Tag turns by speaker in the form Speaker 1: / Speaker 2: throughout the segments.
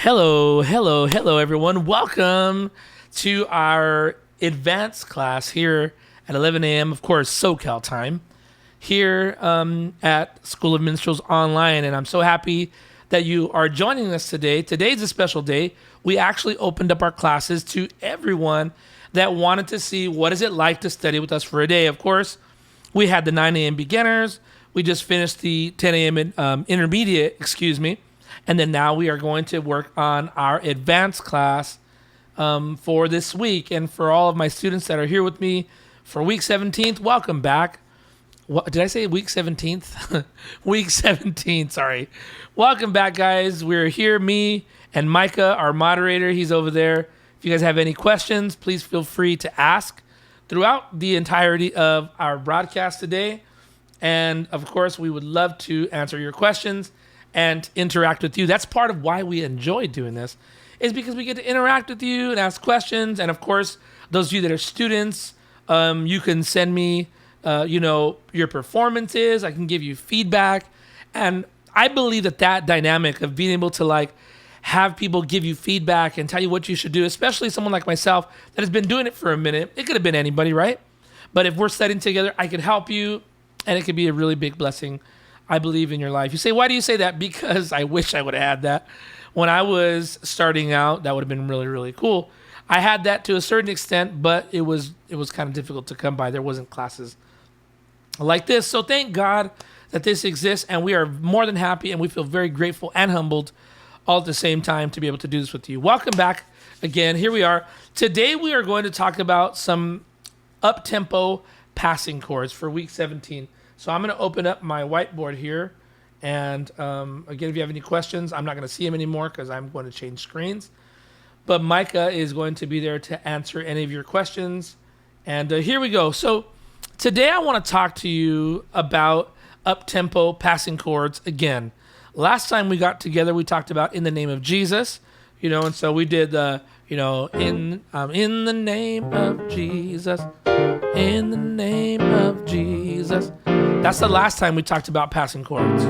Speaker 1: Hello, everyone. Welcome to our advanced class here at 11 a.m., of course, SoCal time, here at School of Minstrels Online. And I'm so happy that you are joining us today. Today's a special day. We actually opened up our classes to everyone that wanted to see what is it like to study with us for a day. Of course, we had the 9 a.m. beginners. We just finished the 10 a.m. Intermediate, and then now we are going to work on our advanced class for this week. And for all of my students that are here with me for week 17th, welcome back. What, did I say week 17th? Week 17, sorry. Welcome back, guys. We're here, me and Micah, our moderator. He's over there. If you guys have any questions, please feel free to ask throughout the entirety of our broadcast today. And of course, we would love to answer your questions and interact with you. That's part of why we enjoy doing this, is because we get to interact with you and ask questions. And of course, those of you that are students, you can send me, your performances. I can give you feedback. And I believe that dynamic of being able to have people give you feedback and tell you what you should do, especially someone like myself that has been doing it for a minute. It could have been anybody, right? But if we're studying together, I can help you, and it could be a really big blessing, I believe, in your life. You say, why do you say that? Because I wish I would have had that. When I was starting out, that would have been really, really cool. I had that to a certain extent, but it was kind of difficult to come by. There wasn't classes like this. So thank God that this exists, and we are more than happy, and we feel very grateful and humbled all at the same time to be able to do this with you. Welcome back again. Here we are. Today we are going to talk about some up-tempo passing chords for week 17. So I'm going to open up my whiteboard here. And again, if you have any questions, I'm not going to see them anymore because I'm going to change screens. But Micah is going to be there to answer any of your questions. And here we go. So today I want to talk to you about up-tempo passing chords again. Last time we got together, we talked about In the Name of Jesus, and so we did the, in the name of Jesus, in the name of Jesus. That's the last time we talked about passing chords.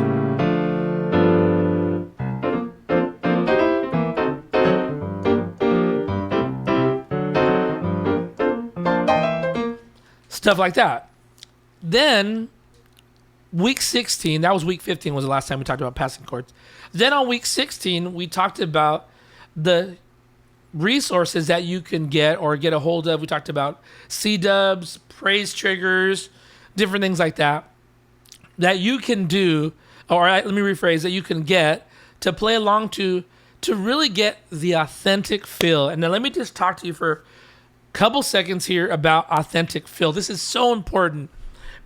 Speaker 1: Stuff like that. Then week 16, that was week 15 was the last time we talked about passing chords. Then on week 16, we talked about the resources that you can get or get a hold of. We talked about C-dubs, praise triggers, different things like that you can do, or let me rephrase, that you can get to play along to really get the authentic feel. And now let me just talk to you for a couple seconds here about authentic feel. This is so important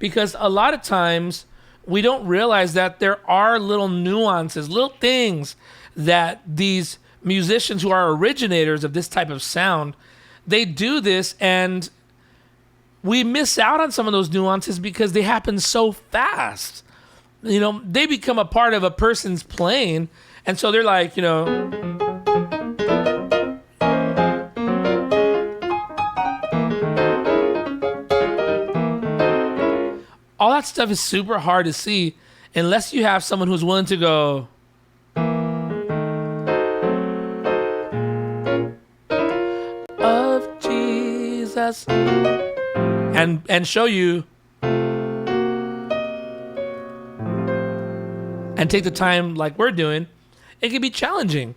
Speaker 1: because a lot of times we don't realize that there are little nuances, little things that these musicians who are originators of this type of sound, they do this, and we miss out on some of those nuances because they happen so fast. They become a part of a person's playing, and so they're like, all that stuff is super hard to see unless you have someone who's willing to go, of Jesus, and show you and take the time like we're doing. It can be challenging.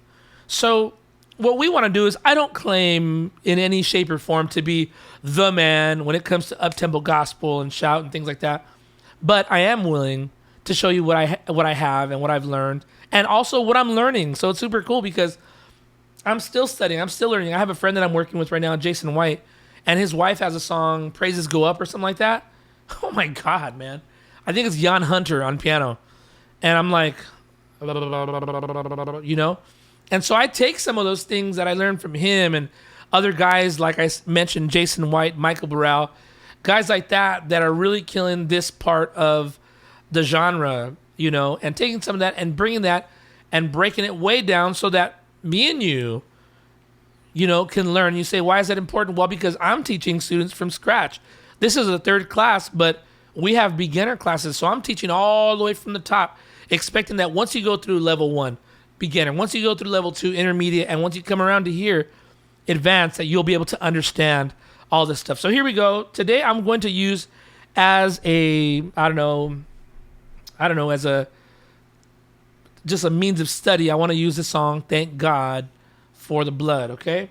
Speaker 1: So what we want to do is, I don't claim in any shape or form to be the man when it comes to up-tempo gospel and shout and things like that. But I am willing to show you what I have and what I've learned, and also what I'm learning. So it's super cool because I'm still studying. I'm still learning. I have a friend that I'm working with right now, Jason White, and his wife has a song, Praises Go Up or something like that. Oh my God, man. I think it's Jan Hunter on piano. And I'm like, And so I take some of those things that I learned from him and other guys, like I mentioned, Jason White, Michael Burrell, guys like that are really killing this part of the genre, and taking some of that and bringing that and breaking it way down so that me and you, can learn. You say, why is that important? Well, because I'm teaching students from scratch. This is a third class, but we have beginner classes. So I'm teaching all the way from the top, expecting that once you go through level 1, beginner. Once you go through level 2, intermediate, and once you come around to here, advanced, that you'll be able to understand all this stuff. So here we go. Today I'm going to use as a, I don't know, as a, just a means of study. I want to use the song, Thank God for the Blood, okay?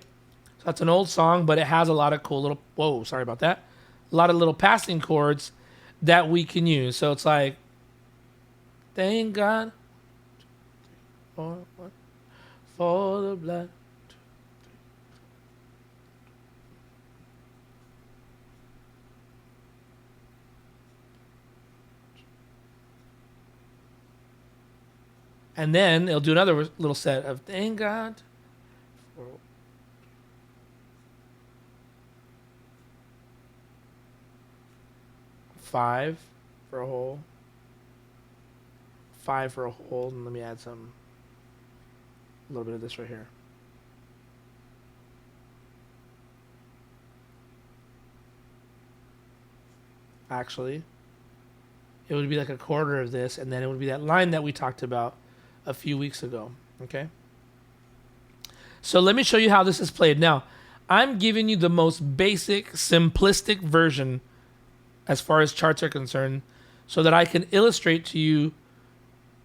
Speaker 1: So that's an old song, but it has a lot of cool little, whoa, sorry about that. A lot of little passing chords that we can use. So it's like, thank God for the blood. And then it'll do another little set of thank God for 5 for a whole. 5 for a whole. And let me add a little bit of this right here. Actually, it would be like a quarter of this, and then it would be that line that we talked about a few weeks ago. Okay? So let me show you how this is played. Now, I'm giving you the most basic, simplistic version as far as charts are concerned, so that I can illustrate to you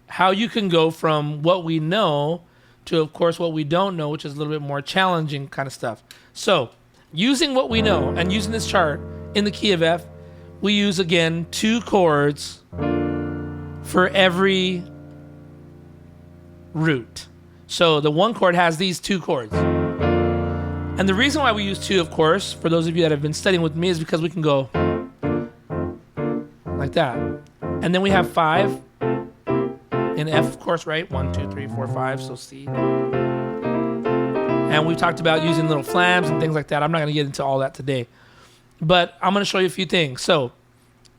Speaker 1: how you can go from what we know to, of course, what we don't know, which is a little bit more challenging kind of stuff. So, using what we know and using this chart in the key of F, we use, again, 2 chords for every root. So the 1 chord has these 2 chords. And the reason why we use 2, of course, for those of you that have been studying with me, is because we can go like that. And then we have 5 in F, of course, right? 1, 2, 3, 4, 5, so C. And we talked about using little flams and things like that. I'm not going to get into all that today. But I'm going to show you a few things. So,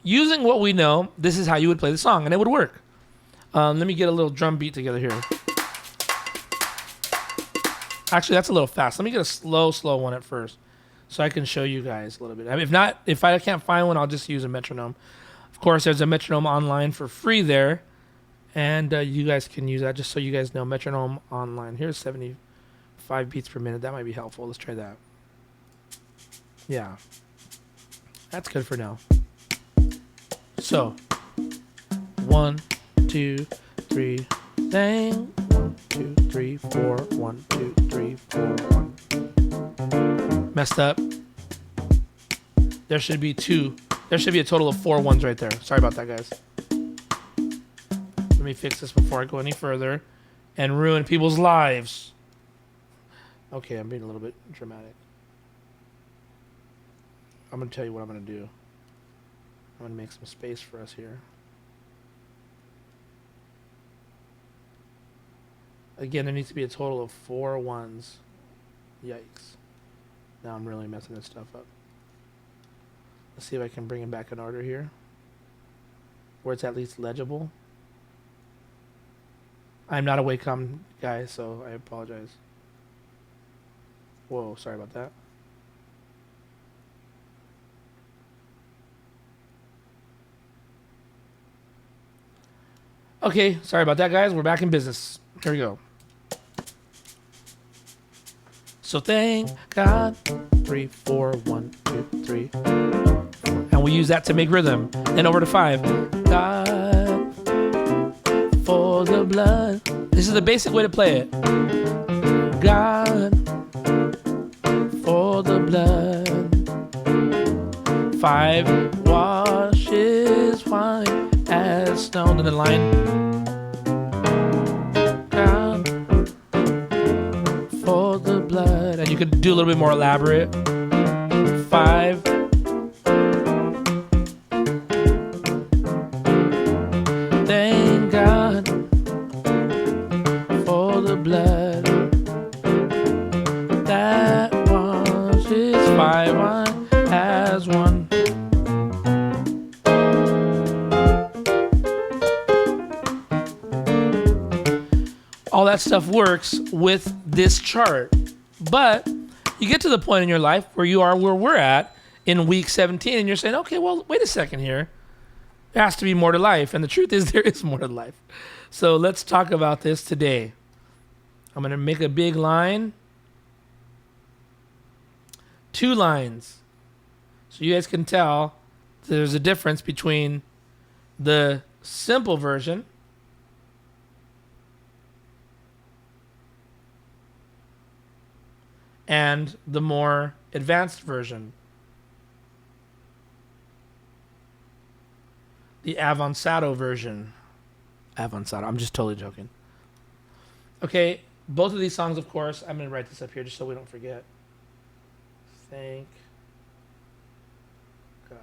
Speaker 1: using what we know, this is how you would play the song, and it would work. Let me get a little drum beat together here. Actually, that's a little fast. Let me get a slow one at first, so I can show you guys a little bit. I mean, if I can't find one, I'll just use a metronome. Of course, there's a metronome online for free there, and you guys can use that, just so you guys know. Metronome online. Here's 75 beats per minute. That might be helpful. Let's try that. Yeah. That's good for now. So, 1, 2, 3, bang. 1, 2, 3, 4. 1, 2, 3, 4. 1. Messed up. There should be 2. There should be a total of 4 ones right there. Sorry about that, guys. Let me fix this before I go any further and ruin people's lives. Okay, I'm being a little bit dramatic. I'm going to tell you what I'm going to do. I'm going to make some space for us here. Again, there needs to be a total of 4 ones. Yikes. Now I'm really messing this stuff up. Let's see if I can bring it back in order here, where it's at least legible. I'm not a Wacom guy, so I apologize. Whoa, sorry about that. Okay, sorry about that, guys. We're back in business. Here we go. So thank God, 3, 4, 1, 2, 3. And we use that to make rhythm. Then over to 5. God for the blood. This is the basic way to play it. God for the blood. 5 washes white as snow. And then the line. God for the blood. And you could do a little bit more elaborate. 5. Thank God for the blood that washes 5 white as one. All that stuff works with this chart. But you get to the point in your life where you are where we're at in week 17, and you're saying, okay, well, wait a second here. There has to be more to life. And the truth is, there is more to life. So let's talk about this today. I'm going to make a big line. 2 lines. So you guys can tell there's a difference between the simple version and the more advanced version. The avanzado version. Avanzado. I'm just totally joking. Okay, both of these songs, of course, I'm going to write this up here just so we don't forget. Thank God.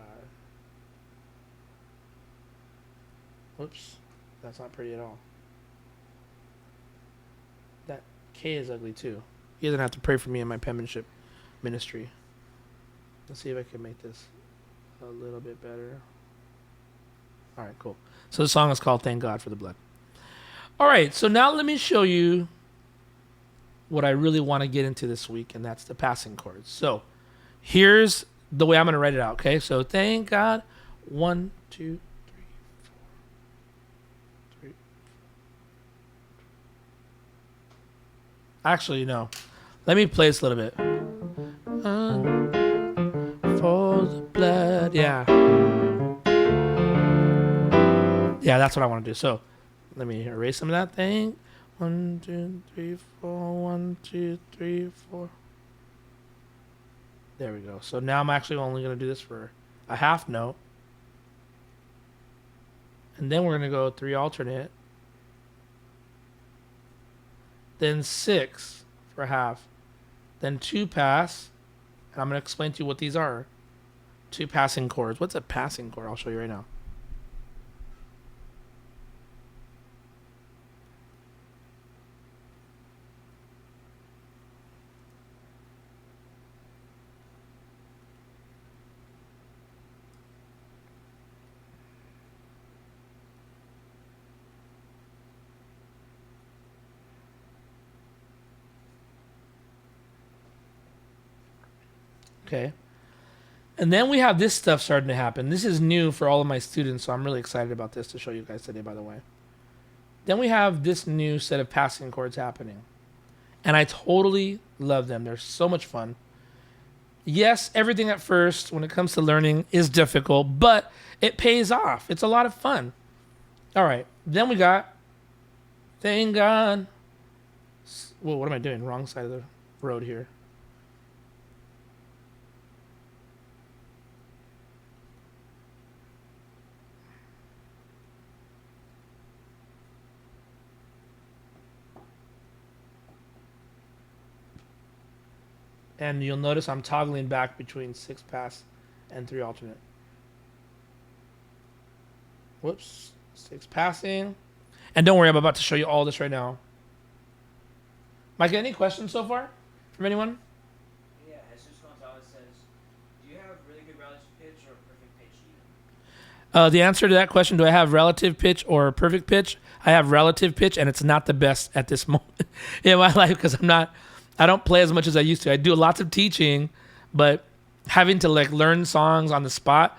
Speaker 1: Whoops. That's not pretty at all. That K is ugly too. You doesn't have to pray for me in my penmanship ministry. Let's see if I can make this a little bit better. All right, cool. So the song is called Thank God for the Blood. All right, so now let me show you what I really want to get into this week, and that's the passing chords. So here's the way I'm going to write it out, okay? So thank God. 1, 2, 3, 4, 3. Actually, no. Let me play this a little bit. For the blood, yeah. Yeah, that's what I want to do. So let me erase some of that thing. 1, 2, 3, 4. 1, 2, 3, 4. There we go. So now I'm actually only going to do this for a half note. And then we're going to go 3 alternate. Then 6 for half. Then 2 pass. And I'm going to explain to you what these are. 2 passing chords. What's a passing chord? I'll show you right now. Okay. And then we have this stuff starting to happen. This is new for all of my students, so I'm really excited about this to show you guys today, by the way. Then we have this new set of passing chords happening. And I totally love them. They're so much fun. Yes, everything at first, when it comes to learning, is difficult, but it pays off. It's a lot of fun. All right. Then we got Thank God. Whoa, what am I doing? Wrong side of the road here. And you'll notice I'm toggling back between 6 pass and 3 alternate. Whoops. 6 passing. And don't worry, I'm about to show you all this right now. Mike, any questions so far from anyone?
Speaker 2: Yeah, Jesus Gonzalez says, do you have really good relative pitch or perfect pitch even?
Speaker 1: The answer to that question, do I have relative pitch or perfect pitch? I have relative pitch, and it's not the best at this moment in my life because I don't play as much as I used to. I do lots of teaching, but having to like learn songs on the spot,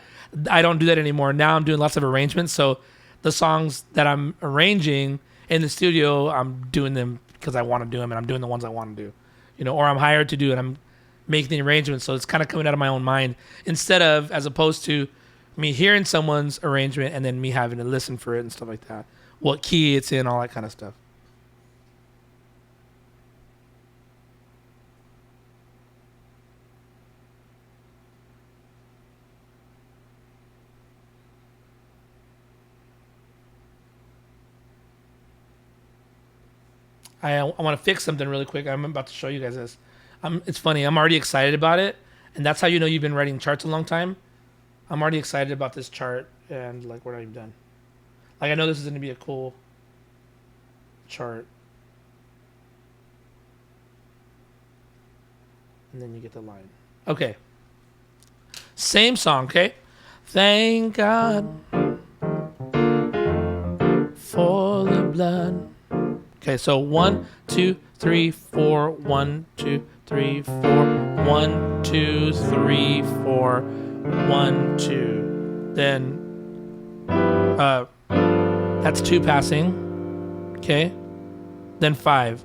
Speaker 1: I don't do that anymore. Now I'm doing lots of arrangements. So the songs that I'm arranging in the studio, I'm doing them because I want to do them, and I'm doing the ones I want to do, or I'm hired to do it. I'm making the arrangements. So it's kind of coming out of my own mind instead of, as opposed to me hearing someone's arrangement and then me having to listen for it and stuff like that. What key it's in, all that kind of stuff. I want to fix something really quick. I'm about to show you guys this. It's funny. I'm already excited about it, and that's how you know you've been writing charts a long time. I'm already excited about this chart, and like we're not even done. Like I know this is going to be a cool chart, and then you get the line. Okay. Same song. Okay. Thank God for the blood. Okay, so 1, 2, 3, 4. 1, 2, 3, 4. 1, 2, 3, 4. 1, 2. Then that's 2 passing. Okay. Then 5.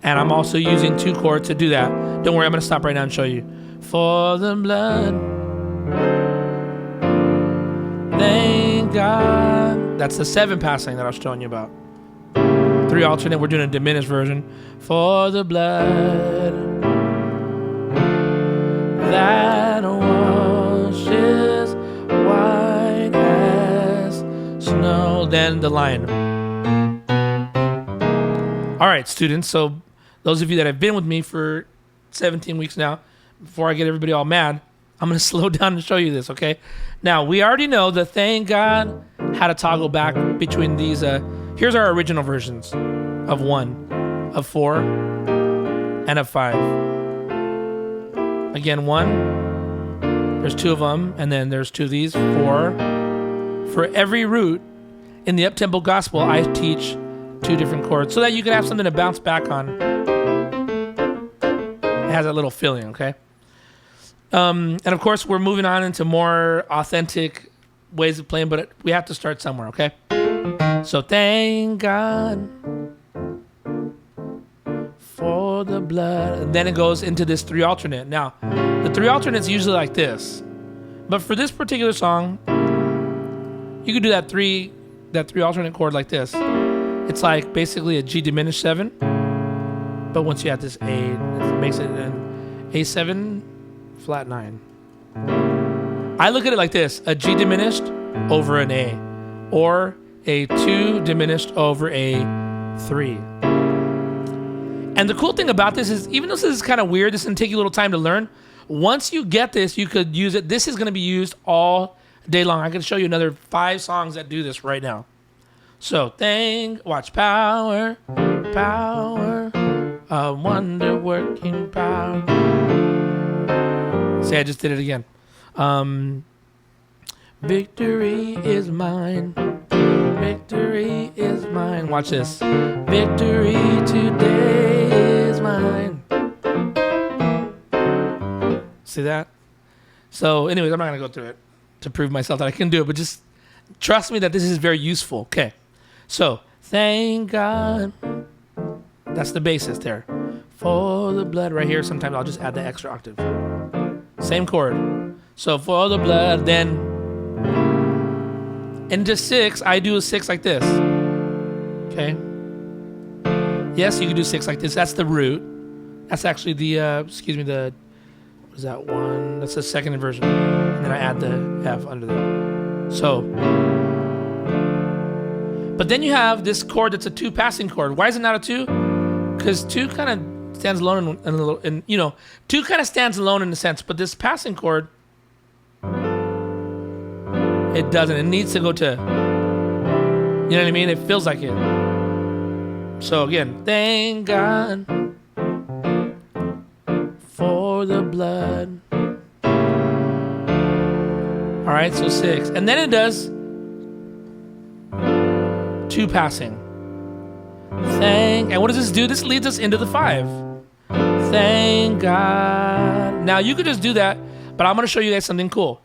Speaker 1: And I'm also using 2 chords to do that. Don't worry, I'm going to stop right now and show you. For the blood, thank God. That's the 7 passing that I was telling you about. 3 alternate, we're doing a diminished version. For the blood that washes white as snow. Then the line. All right, students, so those of you that have been with me for 17 weeks now, before I get everybody all mad, I'm going to slow down and show you this, okay? Now, we already know the thank God how to toggle back between these. Here's our original versions of 1, of 4, and of 5. Again, 1, there's 2 of them, and then there's 2 of these, 4. For every root in the up-tempo gospel, I teach 2 different chords so that you can have something to bounce back on. It has a little feeling, okay? And of course, we're moving on into more authentic ways of playing, but we have to start somewhere, okay? So thank God for the blood. And then it goes into this 3 alternate. Now, the 3 alternate's usually like this. But for this particular song, you could do that 3 alternate chord like this. It's like basically a G diminished 7, but once you add this A, it makes it an A7 flat 9. I look at it like this: a G diminished over an A, or a 2 diminished over a 3. And the cool thing about this is, even though this is kind of weird, this is gonna take you a little time to learn. Once you get this, you could use it. This is gonna be used all day long. I can show you another 5 songs that do this right now. So watch power, a wonder working power. See, I just did it again. Victory is mine. Victory is mine. Watch this. Victory today is mine. See that? So anyways, I'm not going to go through it to prove myself that I can do it, but just trust me that this is very useful. Okay. So, thank God. That's the basis there. For the blood right here. Sometimes I'll just add the extra octave. Same chord. So, for the blood, then into 6, I do a 6 like this. Okay. Yes, you can do 6 like this. That's the root. That's actually the, what is that one? That's the second inversion. And then I add the F under that. So, but then you have this chord that's a 2 passing chord. Why is it not a 2? Because 2 kind of stands alone in 2 kind of stands alone in a sense, but this passing chord, it doesn't. It needs to go to, you know what I mean? It feels like it. So again, thank God for the blood. All right, so 6. And then it does 2 passing. And what does this do? This leads us into the 5. Thank God. Now, you could just do that, but I'm going to show you guys something cool.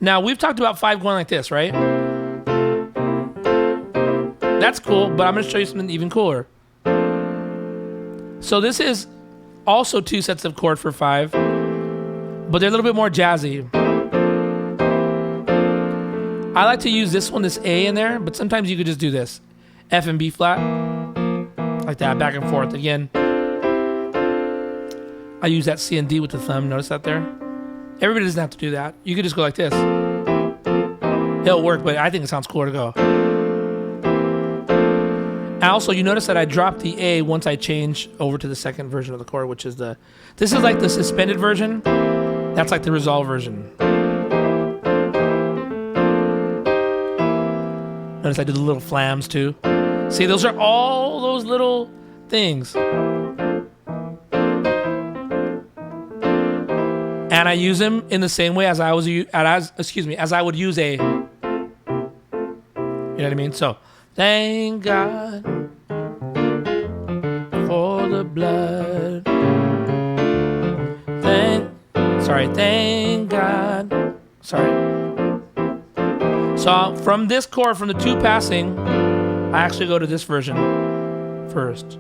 Speaker 1: Now, we've talked about 5 going like this, right? That's cool, but I'm going to show you something even cooler. So this is also 2 sets of chord for 5, but they're a little bit more jazzy. I like to use this one, this A in there, but sometimes you could just do this. F and B flat. Like that, back and forth. Again, I use that C and D with the thumb. Notice that there? Everybody doesn't have to do that. You could just go like this. It'll work, but I think it sounds cooler to go. And also, you notice that I dropped the A once I change over to the second version of the chord, which is this is like the suspended version. That's like the resolve version. Notice I did the little flams too. See, those are all those little things. And I use them in the same way as I would use a. You know what I mean? So, thank God for the blood. Thank God. So from this chord, from the 2 passing, I actually go to this version first.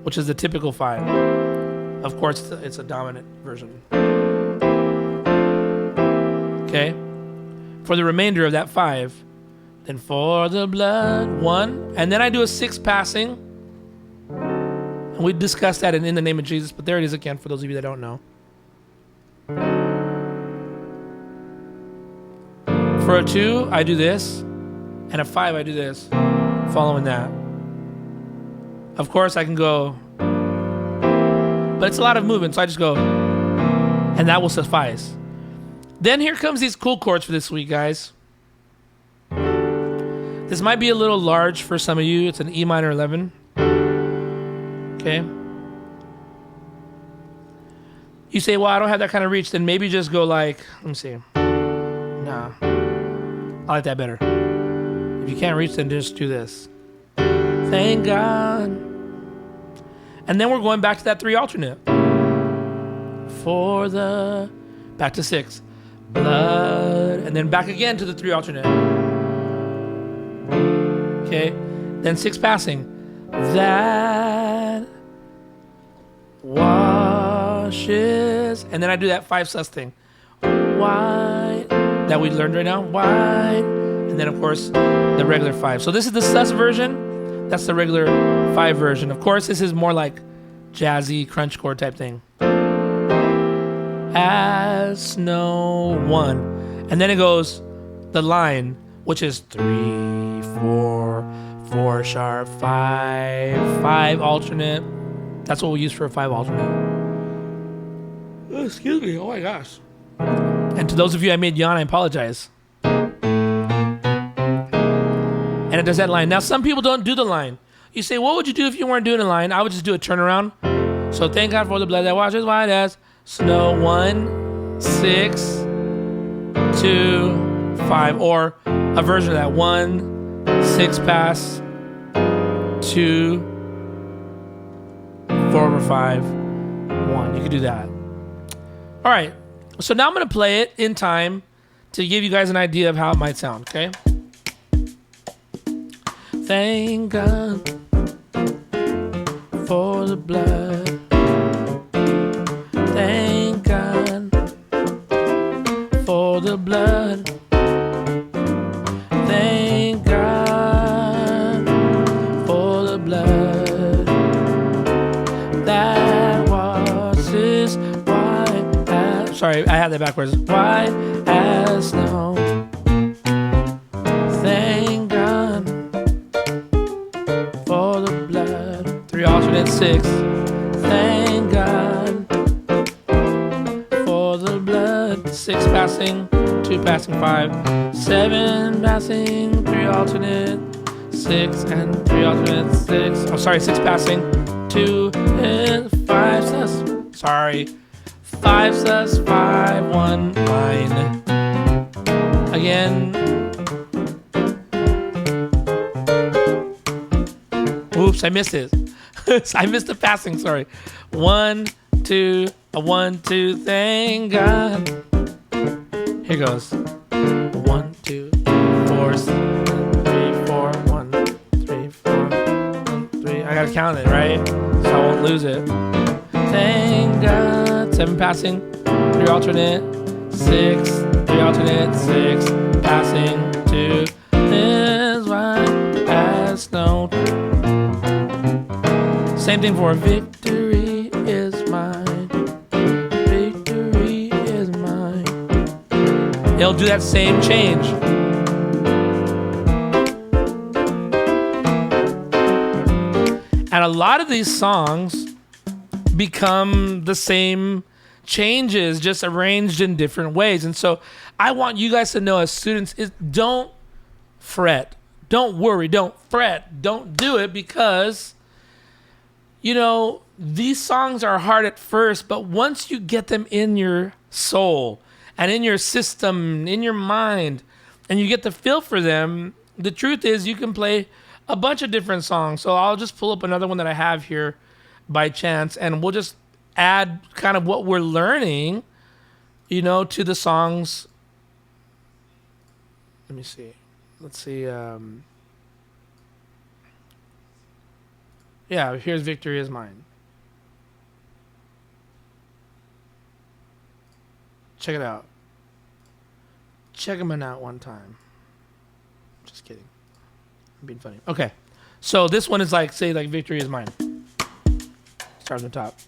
Speaker 1: which is the typical 5. Of course, it's a dominant version. Okay? For the remainder of that 5, then for the blood, 1, and then I do a 6 passing. And we discussed that in the name of Jesus, but there it is again for those of you that don't know. For a 2, I do this, and a 5, I do this, following that. Of course, I can go, but it's a lot of movement, so I just go, and that will suffice. Then here comes these cool chords for this week, guys. This might be a little large for some of you. It's an E minor 11. Okay. You say, well, I don't have that kind of reach. Then maybe just go like, let me see. Nah. I like that better. If you can't reach, then just do this. Thank God. And then we're going back to that 3 alternate. For the, back to 6. Blood. And then back again to the 3 alternate. Okay. Then 6 passing. That washes. And then I do that 5 sus thing. White. That we learned right now. White. And then, of course, the regular 5. So this is the sus version. That's the regular 5 version. Of course, this is more like jazzy, crunch chord type thing. As snow 1. And then it goes the line, which is 3, 4, 4 sharp, 5, 5 alternate. That's what we use for a 5 alternate. Oh, excuse me. Oh my gosh. And to those of you I made yawn, I apologize. And it does that line. Now, some people don't do the line. You say, what would you do if you weren't doing a line? I would just do a turnaround. So thank God for the blood that washes white as snow. 1, 6, 2, 5. Or a version of that. 1, 6 pass, 2, 4 over 5, 1. You could do that. All right. So now I'm going to play it in time to give you guys an idea of how it might sound, okay? Thank God for the blood. Thank God for the blood. Thank God for the blood that washes white as... Sorry, I had that backwards. White as snow. Thank God for the blood. 3 alternate 6. Thank God for the blood. 6 passing, 2 passing 5, 7 passing, 3 alternate 6 and 3 alternate 6. Oh, sorry, 6 passing, 2 and 5 sus. Sorry, 5 sus 5 1 line. Again. Oops, I missed it. I missed the passing, sorry. 1, 2, a 1, 2, thank God. Here goes. 1, 2, 4, 3, 4, 1, 3, 4, 1, 3. I gotta count it, right? So I won't lose it. Thank God. 7 passing, 3 alternate, 6, 3 alternate, 6, passing, 2, is white as snow. Same thing for victory is mine. Victory is mine. He'll do that same change. And a lot of these songs become the same changes, just arranged in different ways. And so I want you guys to know as students, don't fret. Don't worry. Don't fret. Don't do it because... You know, these songs are hard at first, but once you get them in your soul and in your system, in your mind, and you get the feel for them, the truth is you can play a bunch of different songs. So I'll just pull up another one that I have here by chance, and we'll just add kind of what we're learning, you know, to the songs. Let me see. Let's see. Yeah, here's Victory Is Mine. Check it out. Check them out one time. Just kidding. I'm being funny. Okay. So this one is like, say, like Victory Is Mine. Start on the top.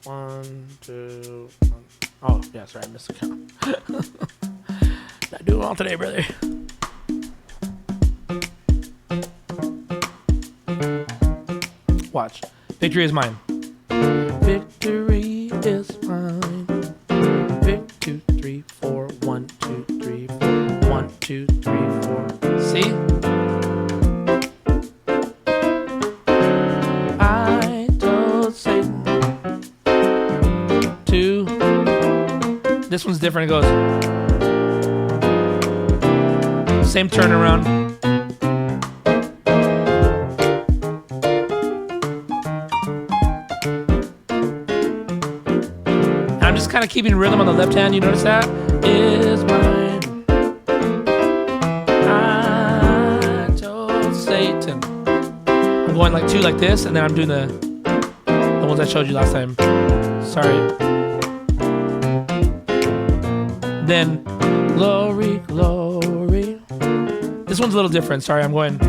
Speaker 1: 1, 2, 1. Oh, yeah, sorry, I missed the count. Not doing well today, brother. Watch. Victory is mine. Victory is mine. Vic 2, 3, 4. 1, 2, 3, 4. 1, 2, 3, 4. See? I told Satan to. This one's different. It goes. Same turnaround. I'm just kind of keeping rhythm on the left hand. You notice that? Is mine. I told Satan. I'm going like 2 like this, and then I'm doing the ones I showed you last time. Sorry. Then glory, glory. This one's a little different. Sorry, I'm going.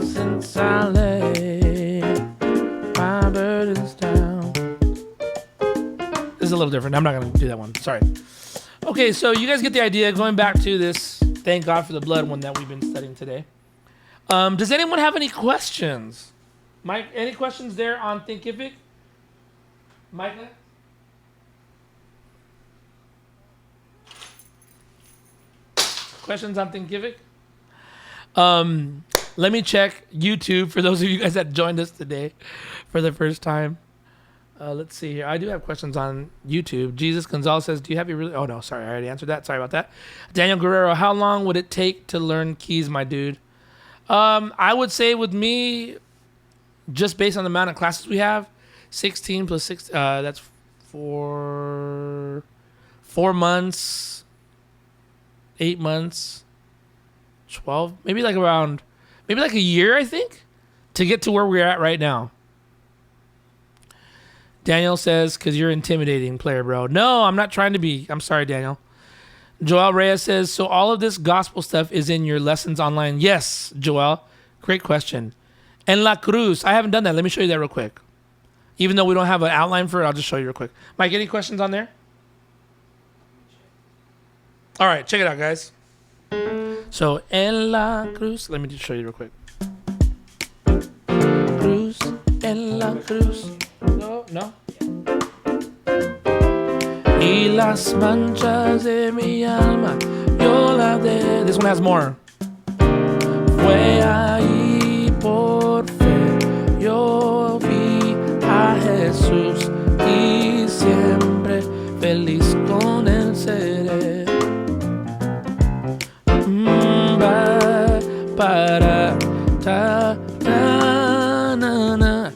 Speaker 1: Since I lay my burdens down. This is a little different. I'm not going to do that one. Sorry. Okay, so you guys get the idea. Going back to this Thank God for the Blood one that we've been studying today. Does anyone have any questions? Mike, any questions there on Thinkific? Micah? Questions on Thinkific? Let me check YouTube for those of you guys that joined us today for the first time. Let's see here. I do have questions on YouTube. Jesus Gonzalez says, do you have your really... Oh, no. Sorry. I already answered that. Sorry about that. Daniel Guerrero, how long would it take to learn keys, my dude? I would say with me, just based on the amount of classes we have, 16 plus 6, that's 4 months, 8 months, 12, maybe like a year, I think, to get to where we're at right now. Daniel says, because you're intimidating player, bro. No, I'm not trying to be. I'm sorry, Daniel. Joel Reyes says, so all of this gospel stuff is in your lessons online? Yes, Joel. Great question. En La Cruz. I haven't done that. Let me show you that real quick. Even though we don't have an outline for it, I'll just show you real quick. Mike, any questions on there? All right, check it out, guys. So, En La Cruz. Let me just show you real quick. Cruz, En La Cruz. No. Y las manchas de mi alma, yo la de... This one has more. Fue ahí por fe, yo vi a Jesús y siempre feliz con él seré. Para ta ta na na.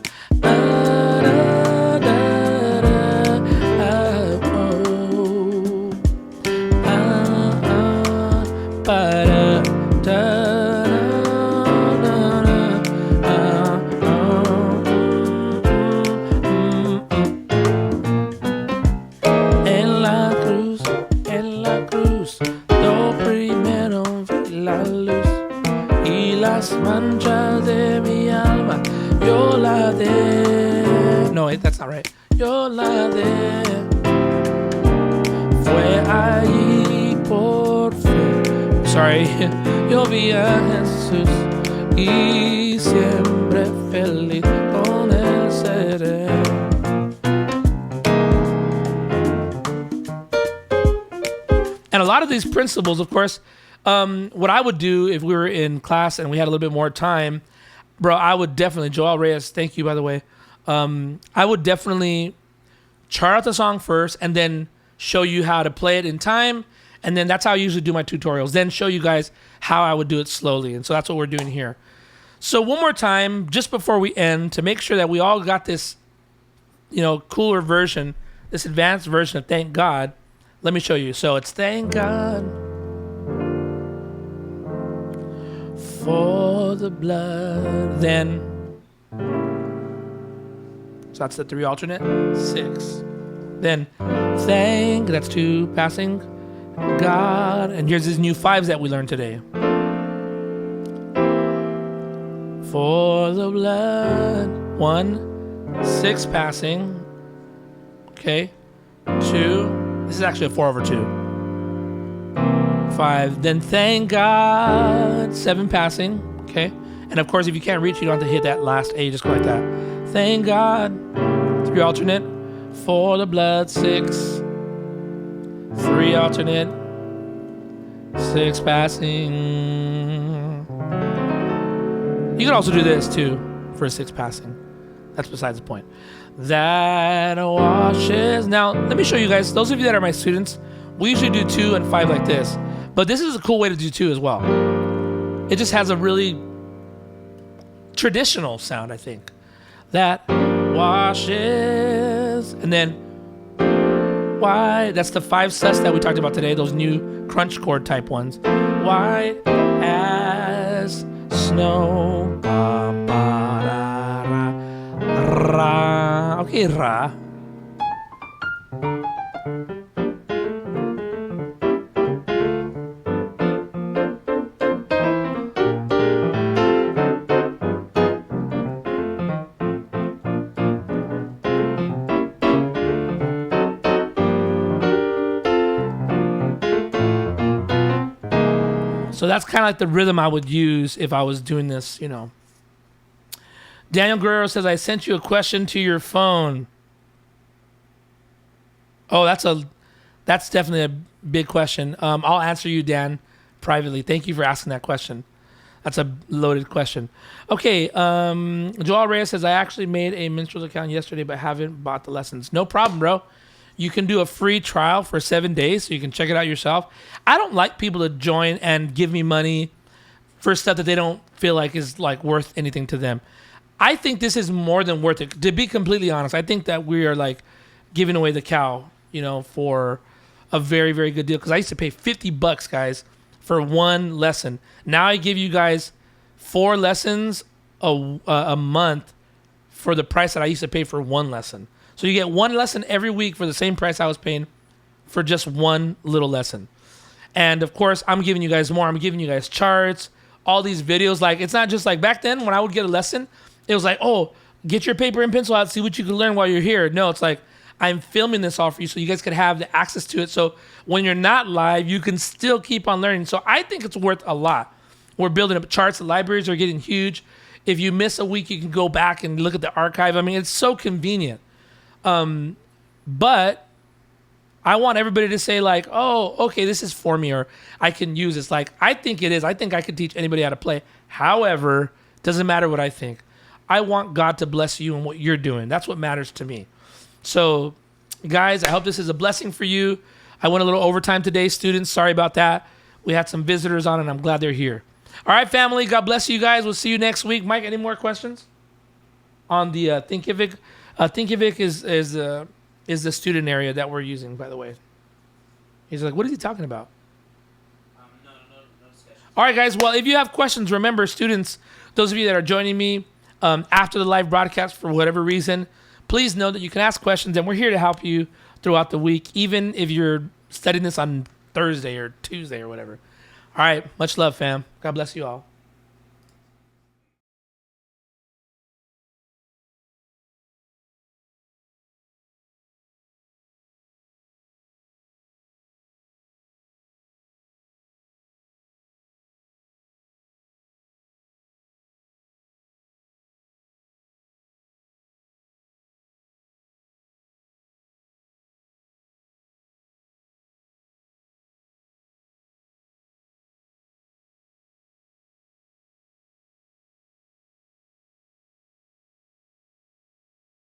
Speaker 1: Manchas de mi alma, yo la de. No, wait, that's not right. Yo la de. Fue ahí por fe. Sorry. Yo vi a Jesús y siempre feliz con él seré. And a lot of these principles, of course, what I would do if we were in class and we had a little bit more time, bro, I would definitely, Joel Reyes, thank you, by the way. I would definitely chart out the song first and then show you how to play it in time. And then that's how I usually do my tutorials. Then show you guys how I would do it slowly. And so that's what we're doing here. So one more time, just before we end, to make sure that we all got this, cooler version, this advanced version of Thank God, let me show you. So it's Thank God for for the blood. Then, so that's the 3 alternate. 6. Then, thank, that's 2 passing God. And here's his new 5s that we learned today. For the blood. 1, 6 passing. Okay. 2. This is actually a 4 over 2. 5. Then thank God. 7 passing. Okay. And of course, if you can't reach, you don't have to hit that last A. Just go like that. Thank God. 3 alternate. For the blood. 6. 3 alternate. 6 passing. You can also do this too for a 6 passing. That's besides the point. That washes. Now, let me show you guys. Those of you that are my students, we usually do 2 and 5 like this. But this is a cool way to do 2 as well. It just has a really traditional sound, I think. That washes. And then white. That's the 5 sus that we talked about today. Those new crunch chord type ones. White as snow. Ba, ba, ra, ra, ra. Okay, ra. So that's kind of like the rhythm I would use if I was doing this, you know. Daniel Guerrero says, I sent you a question to your phone. Oh, that's definitely a big question. I'll answer you, Dan, privately. Thank you for asking that question. That's a loaded question. Okay, Joel Reyes says, I actually made a Minstrels account yesterday, but haven't bought the lessons. No problem, bro. You can do a free trial for 7 days, so you can check it out yourself. I don't like people to join and give me money for stuff that they don't feel like is like worth anything to them. I think this is more than worth it. To be completely honest, I think that we are like giving away the cow, you know, for a very, very good deal. Because I used to pay $50, guys, for 1 lesson. Now I give you guys 4 lessons a month for the price that I used to pay for 1 lesson. So you get 1 lesson every week for the same price I was paying for just 1 little lesson. And of course, I'm giving you guys more. I'm giving you guys charts, all these videos. Like, it's not just like back then when I would get a lesson, it was like, oh, get your paper and pencil out, see what you can learn while you're here. No, it's like, I'm filming this all for you so you guys can have the access to it. So when you're not live, you can still keep on learning. So I think it's worth a lot. We're building up charts. The libraries are getting huge. If you miss a week, you can go back and look at the archive. I mean, it's so convenient. But I want everybody to say like, oh, okay, this is for me, or I can use this. Like, I think it is. I think I could teach anybody how to play. However, doesn't matter what I think. I want God to bless you and what you're doing. That's what matters to me. So, guys, I hope this is a blessing for you. I went a little overtime today, students. Sorry about that. We had some visitors on, and I'm glad they're here. All right, family. God bless you guys. We'll see you next week. Mike, any more questions on the Thinkific? Thinkific is the student area that we're using, by the way. He's like, what is he talking about?
Speaker 2: No discussion.
Speaker 1: All right, guys. Well, if you have questions, remember, students, those of you that are joining me after the live broadcast for whatever reason, please know that you can ask questions, and we're here to help you throughout the week, even if you're studying this on Thursday or Tuesday or whatever. All right. Much love, fam. God bless you all.